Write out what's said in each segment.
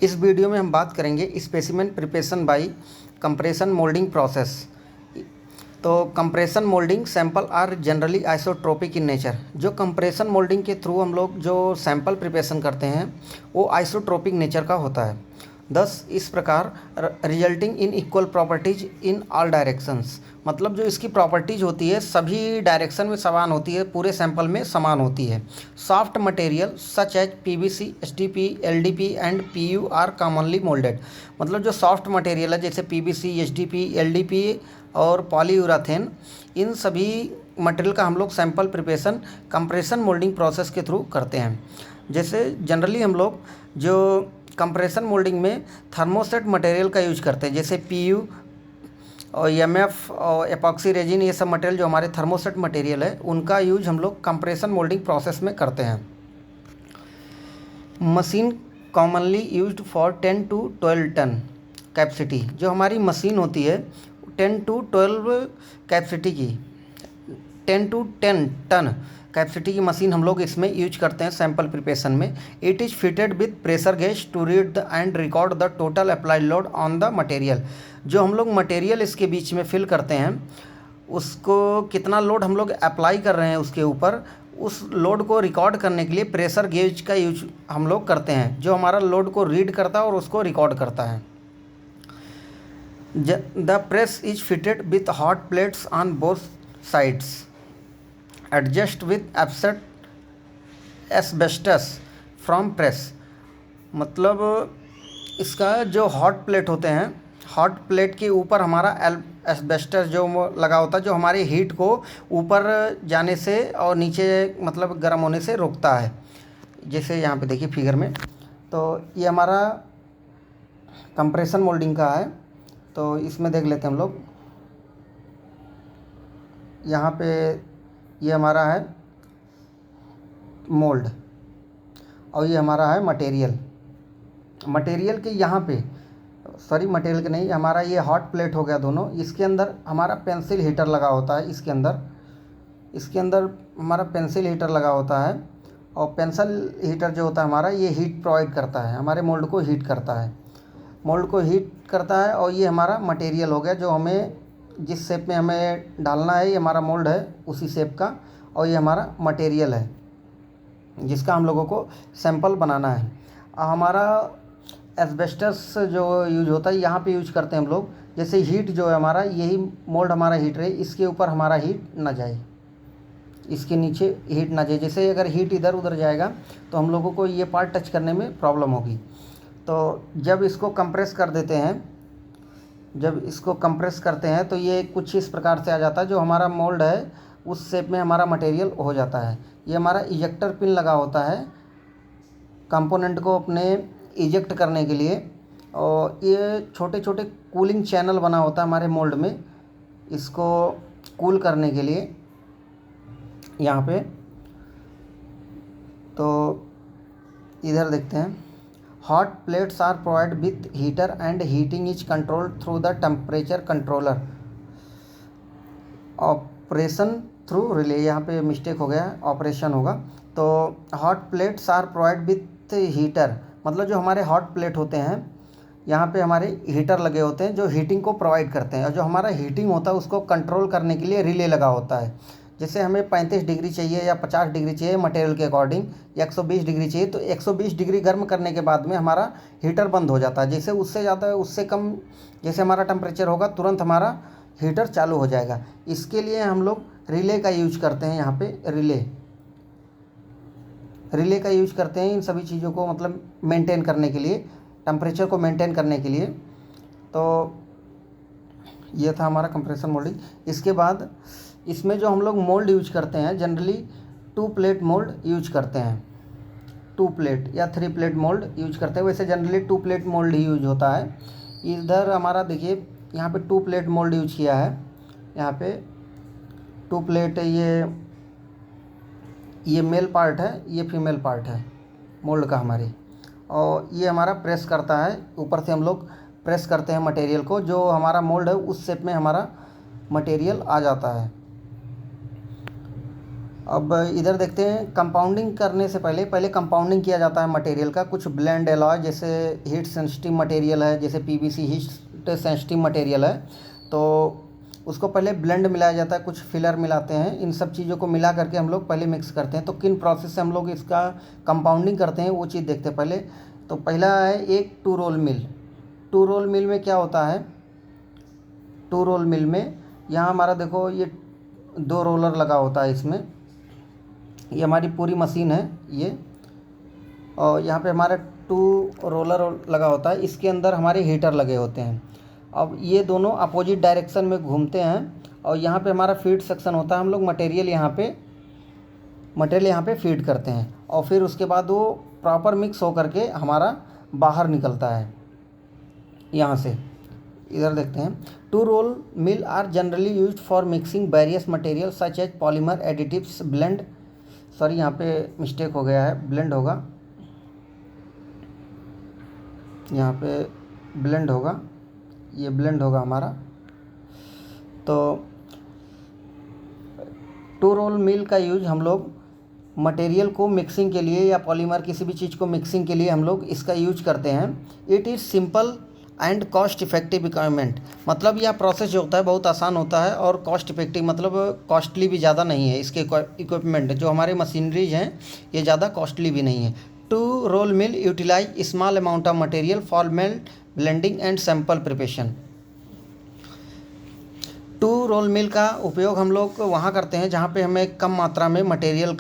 इस वीडियो में हम बात करेंगे specimen preparation by compression moulding process. तो compression moulding sample are generally isotropic in nature. जो कंप्रेशन मोल्डिंग के थ्रू हम लोग जो सैंपल प्रिपरेशन करते हैं वो आइसोट्रोपिक नेचर का होता है। दस इस प्रकार resulting in equal properties in all directions, मतलब जो इसकी प्रॉपर्टीज होती है सभी डायरेक्शन में समान होती है, पूरे सैंपल में समान होती है। Soft material such as PVC, SDP, LDP and PU are commonly moulded. मतलब जो सॉफ्ट मटेरियल है जैसे पीवीसी, एसडीपी, एलडीपी और पॉलीयूराथेन, इन सभी मटेरियल का हम लोग sample preparation compression moulding process के थ्रू करते हैं। जैसे जनरली हम लोग जो कंप्रेशन मोल्डिंग में थर्मोसेट मटेरियल का यूज करते हैं, जैसे पीयू और एमएफ और एपॉक्सी रेजिन, ये सब मटेरियल जो हमारे थर्मोसेट मटेरियल है उनका यूज हम लोग कंप्रेशन मोल्डिंग प्रोसेस में करते हैं। Machine commonly used for 10 to 12 ton capacity. जो हमारी मशीन होती है 10 to 12 कैपेसिटी की, 10 to 10 टन कैपेसिटी की मशीन हम लोग इसमें यूज करते हैं सैंपल प्रिपरेशन में। It is fitted with pressure gauge to read the and record the total applied load on the material. जो हम लोग मटेरियल इसके बीच में फिल करते हैं उसको कितना लोड हम लोग अप्लाई कर रहे हैं उसके ऊपर, उस लोड को रिकॉर्ड करने के लिए प्रेशर गेज का यूज हम लोग करते हैं, जो हमारा लोड को रीड करता है और उसको रिकॉर्ड करता है। The press is fitted with hot plates on both sides, adjust with एब्सेट एस्बेस्टस फ्रॉम प्रेस। मतलब इसका जो हॉट प्लेट होते हैं, हॉट प्लेट के ऊपर हमारा एस्बेस्टस जो लगा होता है, जो हमारे हीट को ऊपर जाने से और नीचे मतलब गर्म होने से रोकता है। जैसे यहाँ पे देखिए फिगर में, तो ये हमारा कंप्रेशन मोल्डिंग का है। तो इसमें देख लेते हैं हम लोग। यहाँ पे ये हमारा है मोल्ड और ये हमारा है मटेरियल। मटेरियल के यहाँ पे, सॉरी मटेरियल के नहीं, हमारा ये हॉट प्लेट हो गया दोनों। इसके अंदर हमारा पेंसिल हीटर लगा होता है, इसके अंदर हमारा पेंसिल हीटर लगा होता है। और पेंसिल हीटर जो होता है हमारा, ये हीट प्रोवाइड करता है, हमारे मोल्ड को हीट करता है, मोल्ड को हीट करता है। और ये हमारा मटेरियल हो गया जो हमें जिस शेप में हमें डालना है, ये हमारा मोल्ड है उसी शेप का। और ये हमारा मटेरियल है जिसका हम लोगों को सैंपल बनाना है। हमारा एस्बेस्टस जो यूज होता है यहाँ पे यूज करते हैं हम लोग। जैसे हीट जो है हमारा, यही मोल्ड हमारा हीटर है, इसके ऊपर हमारा हीट ना जाए, इसके नीचे हीट ना जाए। जैसे अगर हीट इधर उधर जाएगा तो हम लोगों को ये पार्ट टच करने में प्रॉब्लम होगी। तो जब इसको कंप्रेस कर देते हैं, जब इसको कंप्रेस करते हैं तो ये कुछ इस प्रकार से आ जाता है। जो हमारा मोल्ड है उस शेप में हमारा मटेरियल हो जाता है। ये हमारा इजेक्टर पिन लगा होता है कंपोनेंट को अपने इजेक्ट करने के लिए। और ये छोटे छोटे कूलिंग चैनल बना होता है हमारे मोल्ड में, इसको कूल करने के लिए यहाँ पे। तो इधर देखते हैं, hot plates are provide with heater and heating is controlled through the temperature controller. Operation through relay, यहाँ पे मिस्टेक हो गया, ऑपरेशन होगा। तो hot plates are provide with heater, मतलब जो हमारे हॉट प्लेट होते हैं यहाँ पे हमारे हीटर लगे होते हैं जो हीटिंग को प्रोवाइड करते हैं। और जो हमारा हीटिंग होता है उसको कंट्रोल करने के लिए रिले लगा होता है। जैसे हमें 35 डिग्री चाहिए या 50 डिग्री चाहिए मटेरियल के अकॉर्डिंग, या 120 डिग्री चाहिए, तो 120 डिग्री गर्म करने के बाद में हमारा हीटर बंद हो जाता है। जैसे उससे ज़्यादा, उससे कम जैसे हमारा टेम्परेचर होगा तुरंत हमारा हीटर चालू हो जाएगा। इसके लिए हम लोग रिले का यूज करते हैं। यहाँ पे रिले का यूज करते हैं इन सभी चीज़ों को मतलब मेंटेन करने के लिए, टेम्परेचर को मेंटेन करने के लिए। तो ये था हमारा कंप्रेशन मोल्डिंग। इसके बाद इसमें जो हम लोग मोल्ड यूज करते हैं, जनरली 2 प्लेट मोल्ड यूज करते हैं, 2 प्लेट या 3 प्लेट मोल्ड यूज करते हैं। वैसे जनरली 2 प्लेट मोल्ड ही यूज होता है। इधर हमारा देखिए यहाँ पे 2 प्लेट मोल्ड यूज किया है। यहाँ पे 2 प्लेट, ये मेल पार्ट है, ये फीमेल पार्ट है मोल्ड का हमारे। और ये हमारा प्रेस करता है, ऊपर से हम लोग प्रेस करते हैं मटेरियल को, जो हमारा मोल्ड है उस शेप में हमारा मटेरियल आ जाता है। अब इधर देखते हैं कंपाउंडिंग करने से पहले कंपाउंडिंग किया जाता है मटेरियल का। कुछ ब्लेंड एलॉय जैसे हीट सेंसिटिव मटेरियल है, जैसे पीवीसी हीट सेंसिटिव मटेरियल है, तो उसको पहले ब्लेंड मिलाया जाता है, कुछ फिलर मिलाते हैं। इन सब चीज़ों को मिला करके हम लोग पहले मिक्स करते हैं। तो किन प्रोसेस से हम लोग इसका कंपाउंडिंग करते हैं वो चीज़ देखते हैं पहले। तो पहला है एक two roll mill. Two roll mill में क्या होता है, टू रोल मिल में यहाँ हमारा देखो ये 2 रोलर लगा होता है इसमें। ये हमारी पूरी मशीन है ये, और यहाँ पे हमारा 2 रोलर लगा होता है। इसके अंदर हमारे हीटर लगे होते हैं। अब ये दोनों अपोजिट डायरेक्शन में घूमते हैं, और यहाँ पे हमारा फीड सेक्शन होता है। हम लोग मटेरियल यहाँ पे फीड करते हैं, और फिर उसके बाद वो प्रॉपर मिक्स होकर के हमारा बाहर निकलता है यहाँ से। इधर देखते हैं, two roll mill are generally used for mixing various material such as polymer additives blend. Sorry यहाँ पे मिस्टेक हो गया है, ब्लेंड होगा, यहाँ पे ब्लेंड होगा, ये ब्लेंड होगा हमारा। तो टू रोल मिल का यूज हम लोग मटेरियल को मिक्सिंग के लिए या पॉलीमर किसी भी चीज़ को मिक्सिंग के लिए हम लोग इसका यूज करते हैं। It is simple and cost effective equipment. मतलब यह प्रोसेस जो होता है बहुत आसान होता है, और कॉस्ट इफेक्टिव मतलब कॉस्टली भी ज़्यादा नहीं है। इसके इक्विपमेंट जो हमारे मशीनरीज हैं ये ज़्यादा कॉस्टली भी नहीं है। Two roll mill utilize small amount of material for melt blending and sample preparation. Two roll mill का उपयोग हम लोग वहाँ करते हैं जहाँ पे हमें कम मात्रा में मटेरियल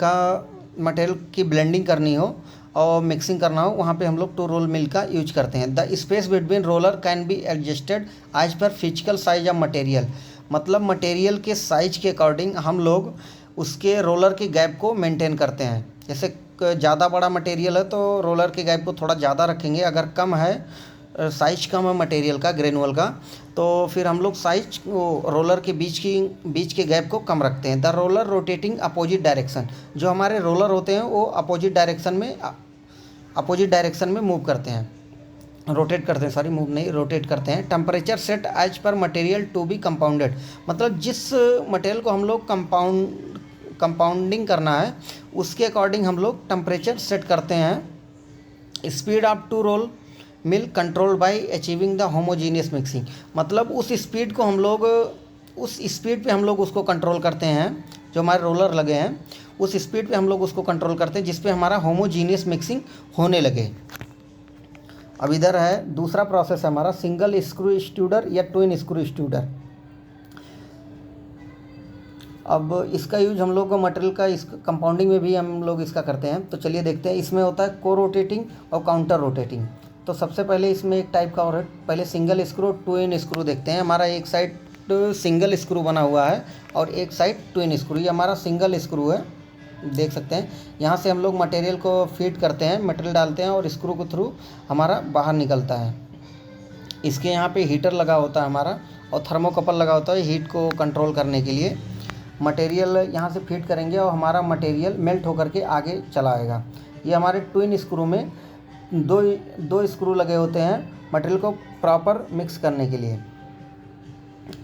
की ब्लेंडिंग करनी हो और मिक्सिंग करना हो, वहाँ पे हम लोग टू रोल मिल का यूज करते हैं। The space between roller can be adjusted as per physical size of material. मतलब मटेरियल के साइज के अकॉर्डिंग हम लोग उसके रोलर के गैप को मेंटेन करते हैं। जैसे ज़्यादा बड़ा मटेरियल है तो रोलर के गैप को थोड़ा ज़्यादा रखेंगे, अगर कम है साइज कम है मटेरियल का ग्रेनुअल का, तो फिर हम लोग साइज रोलर के बीच के गैप को कम रखते हैं। The roller rotating opposite direction. जो हमारे रोलर होते हैं वो अपोजिट डायरेक्शन में मूव करते हैं, रोटेट करते हैं, सॉरी मूव नहीं, रोटेट करते हैं। Temperature set as per material to be compounded. मतलब जिस मटेरियल को हम लोग कंपाउंडिंग करना है उसके अकॉर्डिंग हम लोग टेम्परेचर सेट करते हैं। Speed of two roll mill control by achieving the homogeneous mixing. मतलब उस स्पीड पे हम लोग उसको कंट्रोल करते हैं। जो हमारे रोलर लगे हैं उस स्पीड पे हम लोग उसको कंट्रोल करते हैं जिस पे हमारा होमोजीनियस मिक्सिंग होने लगे। अब इधर है दूसरा प्रोसेस है हमारा सिंगल स्क्रू एक्सट्रूडर या ट्विन स्क्रू एक्सट्रूडर। अब इसका यूज हम लोग मटेरियल का इस कंपाउंडिंग में भी हम लोग इसका करते हैं। तो चलिए देखते हैं। इसमें होता है को रोटेटिंग और काउंटर रोटेटिंग। तो सबसे पहले इसमें एक टाइप का और पहले सिंगल स्क्रू ट्विन स्क्रू देखते हैं। हमारा एक साइड सिंगल स्क्रू बना हुआ है और एक साइड ट्विन स्क्रू। ये हमारा सिंगल स्क्रू है, देख सकते हैं। यहाँ से हम लोग मटेरियल को फीड करते हैं, मटेरियल डालते हैं और स्क्रू के थ्रू हमारा बाहर निकलता है। इसके यहाँ पे हीटर लगा होता है हमारा, और थर्मोकपल लगा होता है हीट को कंट्रोल करने के लिए। मटेरियल यहाँ से फीड करेंगे और हमारा मटेरियल मेल्ट होकर के आगे चला आएगा। ये हमारे ट्विन स्क्रू में दो स्क्रू लगे होते हैं मटेरियल को प्रॉपर मिक्स करने के लिए।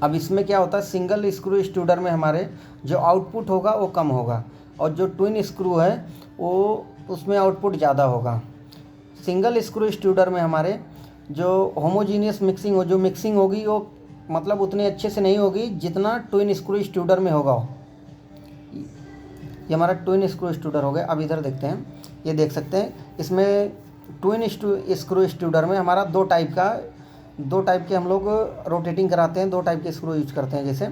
अब इसमें क्या होता है, सिंगल स्क्रू एक्सट्रूडर में हमारे जो आउटपुट होगा वो कम होगा, और जो ट्विन स्क्रू है वो उसमें आउटपुट ज़्यादा होगा। सिंगल स्क्रू एक्सट्रूडर में हमारे जो होमोजीनियस मिक्सिंग जो मिक्सिंग होगी वो मतलब उतनी अच्छे से नहीं होगी जितना ट्विन स्क्रू एक्सट्रूडर में होगा। ये हमारा ट्विन स्क्रू एक्सट्रूडर हो गया। अब इधर देखते हैं, ये देख सकते हैं इसमें ट्विन स्क्रू एक्सट्रूडर में हमारा दो टाइप के हम लोग रोटेटिंग कराते हैं। 2 टाइप के स्क्रू यूज करते हैं। जैसे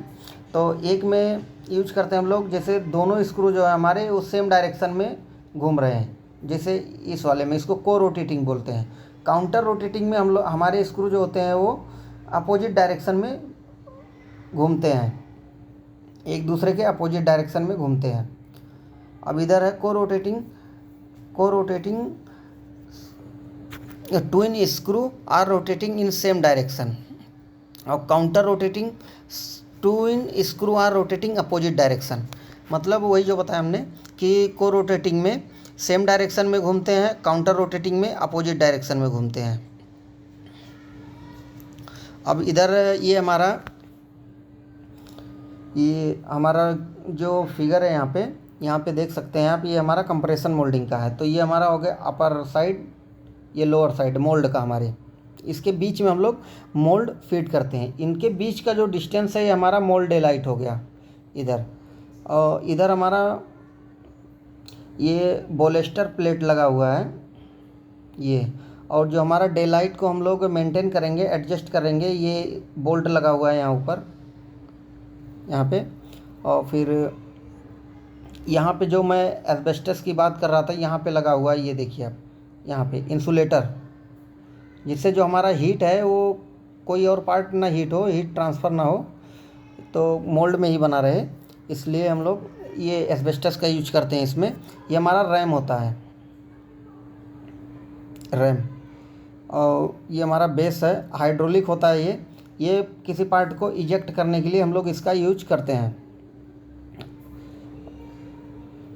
तो एक में यूज करते हैं हम लोग, जैसे दोनों स्क्रू जो है हमारे वो सेम डायरेक्शन में घूम रहे हैं, जैसे इस वाले में, इसको को रोटेटिंग बोलते हैं। काउंटर रोटेटिंग में हमारे स्क्रू जो होते हैं वो अपोजिट डायरेक्शन में घूमते हैं, एक दूसरे के अपोजिट डायरेक्शन में घूमते हैं। अब इधर है को rotating twin screw are rotating in same direction, और counter rotating twin screw are rotating opposite direction. मतलब वही जो बताया हमने कि को रोटेटिंग में सेम डायरेक्शन में घूमते हैं, काउंटर रोटेटिंग में अपोजिट डायरेक्शन में घूमते हैं। अब इधर ये हमारा जो फिगर है यहाँ पे, यहाँ पे देख सकते हैं आप, ये हमारा कंप्रेशन मोल्डिंग का है। तो ये हमारा हो गया अपर साइड, ये लोअर साइड मोल्ड का हमारे। इसके बीच में हम लोग मोल्ड फीड करते हैं। इनके बीच का जो डिस्टेंस है ये हमारा मोल्ड डेलाइट हो गया इधर। और इधर हमारा ये बोलेस्टर प्लेट लगा हुआ है ये। और जो हमारा डेलाइट को हम लोग मेंटेन करेंगे, एडजस्ट करेंगे, ये बोल्ट लगा हुआ है यहाँ ऊपर, यहाँ पे। और फिर यहाँ पे जो मैं एस्बेस्टस की बात कर रहा था, यहाँ पे लगा हुआ है, ये देखिए आप, यहाँ पे इंसुलेटर, जिससे जो हमारा हीट है वो कोई और पार्ट ना हीट हो, हीट ट्रांसफ़र ना हो, तो मोल्ड में ही बना रहे, इसलिए हम लोग ये एस्बेस्टस का यूज करते हैं इसमें। ये हमारा रैम होता है, रैम। और ये हमारा बेस है, हाइड्रोलिक होता है ये किसी पार्ट को इजेक्ट करने के लिए हम लोग इसका यूज करते हैं।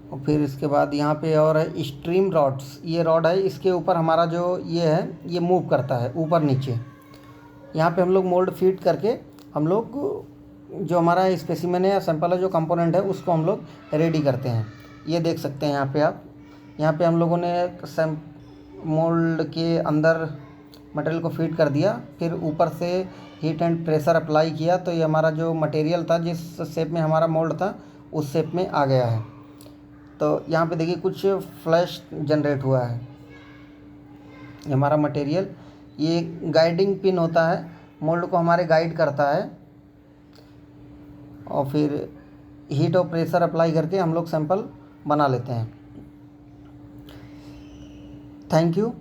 और फिर इसके बाद यहाँ पे और है स्ट्रीम रॉड्स, ये रॉड है, इसके ऊपर हमारा जो ये है ये मूव करता है ऊपर नीचे। यहाँ पे हम लोग मोल्ड फीड करके हम लोग जो हमारा स्पेसिमेन है या सैंपल है, जो कंपोनेंट है, उसको हम लोग रेडी करते हैं। ये देख सकते हैं यहाँ पे आप, यहाँ पे हम लोगों ने मोल्ड के अंदर मटेरियल को फीड कर दिया, फिर ऊपर से हीट एंड प्रेशर अप्लाई किया, तो ये हमारा जो मटेरियल था, जिस शेप में हमारा मोल्ड था, उस शेप में आ गया है। तो यहाँ पे देखिए कुछ फ्लैश जनरेट हुआ है। ये हमारा मटेरियल, ये गाइडिंग पिन होता है, मोल्ड को हमारे गाइड करता है। और फिर हीट और प्रेशर अप्लाई करके हम लोग सैंपल बना लेते हैं। Thank you.